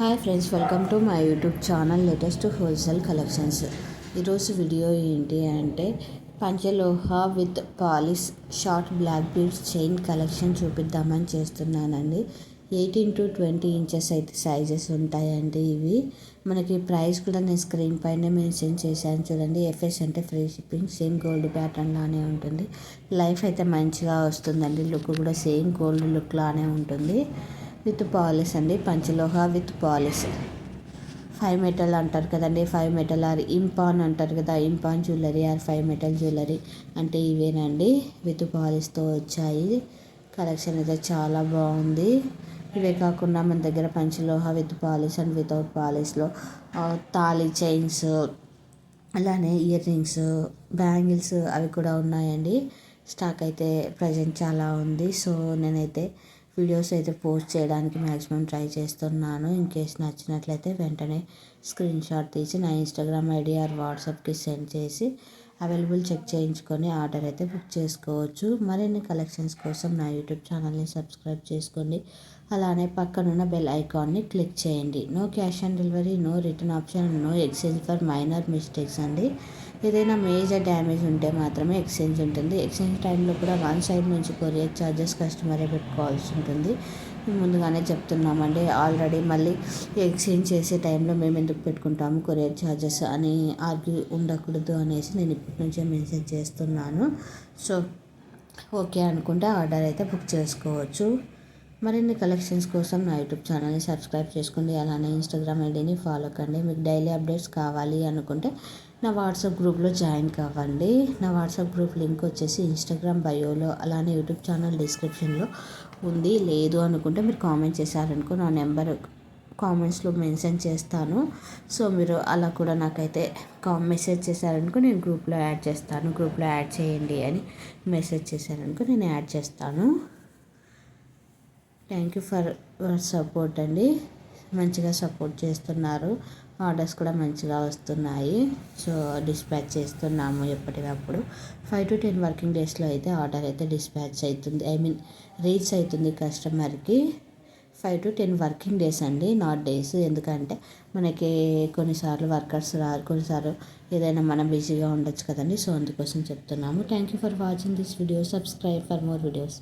Hi friends, welcome to my YouTube channel latest wholesale collections. ఈరోజు video ఏంటి అంటే పంచలోహ with polish short black beads chain collection చూపిద్దామని చేస్తున్నానండి. 18 to 20 ఇంచెస్ అయితే సైజెస్ ఉంటాయండి. ఇవి మనకి ప్రైస్ కూడా నేను స్క్రీన్ పైన మెన్షన్ చేశాను చూడండి. ఎఫ్ఎస్ అంటే free shipping. Same gold pattern లానే ఉంటుంది. లైఫ్ అయితే మంచిగా వస్తుందండి. లుక్ కూడా సేమ్ గోల్డ్ లుక్ లానే ఉంటుంది. విత్ పాలిష్ అండి, పంచలోహ విత్ పాలిష్. 5 మెటల్ అంటారు కదండి, 5 మెటల్ ఆర్ ఇంపాన్ అంటారు కదా, ఇంపాన్ జ్యువెలరీ ఆర్ 5 మెటల్ జ్యువెలరీ అంటే ఇవేనండి. విత్ పాలిష్తో వచ్చాయి. కలెక్షన్ అయితే చాలా బాగుంది. ఇవే కాకుండా మన దగ్గర పంచలోహ విత్ పాలిష్ అండ్ వితౌట్ పాలిష్లో తాళి చైన్స్, అలానే ఇయర్ రింగ్స్, బ్యాంగిల్స్ అవి కూడా ఉన్నాయండి. స్టాక్ అయితే ప్రజెంట్ చాలా ఉంది. సో నేనైతే వీడియోస్ అయితే పోస్ట్ చేయడానికి మ్యాక్సిమం ట్రై చేస్తున్నాను. ఇన్ కేస్ నచ్చినట్లయితే వెంటనే స్క్రీన్ షాట్ తీసి నా ఇన్స్టాగ్రామ్ ఐడి ఆర్ వాట్సాప్కి సెండ్ చేసి అవైలబుల్ చెక్ చేయించుకొని ఆర్డర్ అయితే బుక్ చేసుకోవచ్చు. మరిన్ని కలెక్షన్స్ కోసం నా యూట్యూబ్ ఛానల్ని సబ్స్క్రైబ్ చేసుకోండి. అలానే పక్కనున్న బెల్ ఐకాన్ని క్లిక్ చేయండి. No cash on delivery, no return option, no exchange for minor mistakes అండి. ఏదైనా మేజర్ డ్యామేజ్ ఉంటే మాత్రమే ఎక్స్చేంజ్ ఉంటుంది. ఎక్స్చేంజ్ టైంలో కూడా వన్ సైడ్ నుంచి కొరియర్ ఛార్జెస్ కస్టమరే పెట్టుకోవాల్సి ఉంటుంది. ముందుగానే చెప్తున్నామండి. ఆల్రెడీ మళ్ళీ ఎక్స్చేంజ్ చేసే టైంలో మేము ఎందుకు పెట్టుకుంటాము కొరియర్ ఛార్జెస్ అని ఆర్గ్యూ ఉండకూడదు అనేసి నేను ఇప్పటి నుంచే మెన్షన్ చేస్తున్నాను. సో ఓకే అనుకుంటే ఆర్డర్ అయితే బుక్ చేసుకోవచ్చు. మరిన్ని కలెక్షన్స్ కోసం నా యూట్యూబ్ ఛానల్ని సబ్స్క్రైబ్ చేసుకోండి. అలానే ఇన్స్టాగ్రామ్ ఐడిని ఫాలో కండి. మీకు డైలీ అప్డేట్స్ కావాలి అనుకుంటే నా వాట్సాప్ గ్రూప్లో జాయిన్ కావండి. నా వాట్సాప్ గ్రూప్ లింక్ వచ్చేసి ఇన్స్టాగ్రామ్ బయోలో, అలానే యూట్యూబ్ ఛానల్ డిస్క్రిప్షన్లో ఉంది. లేదు అనుకుంటే మీరు కామెంట్ చేశారనుకో నా నెంబర్ కామెంట్స్లో మెన్షన్ చేస్తాను. సో మీరు అలా కూడా నాకైతే మెసేజ్ చేశారనుకో నేను గ్రూప్లో యాడ్ చేస్తాను. గ్రూప్లో యాడ్ చేయండి అని మెసేజ్ చేశారనుకో నేను యాడ్ చేస్తాను. Thank you for your support అండి. మంచిగా సపోర్ట్ చేస్తున్నారు. ఆర్డర్స్ కూడా మంచిగా వస్తున్నాయి. సో డిస్పాచ్ చేస్తున్నాము ఎప్పటికప్పుడు. 5 to 10 వర్కింగ్ డేస్లో అయితే ఆర్డర్ అయితే డిస్పాచ్ అవుతుంది. రీచ్ అవుతుంది కస్టమర్కి. 5 to 10 వర్కింగ్ డేస్ అండి, నాట్ డేస్. ఎందుకంటే మనకి కొన్నిసార్లు వర్కర్స్ రారు, కొన్నిసార్లు ఏదైనా మనం బిజీగా ఉండొచ్చు కదండి. సో అందుకోసం చెప్తున్నాము. Thank you for watching this video. Subscribe for more videos.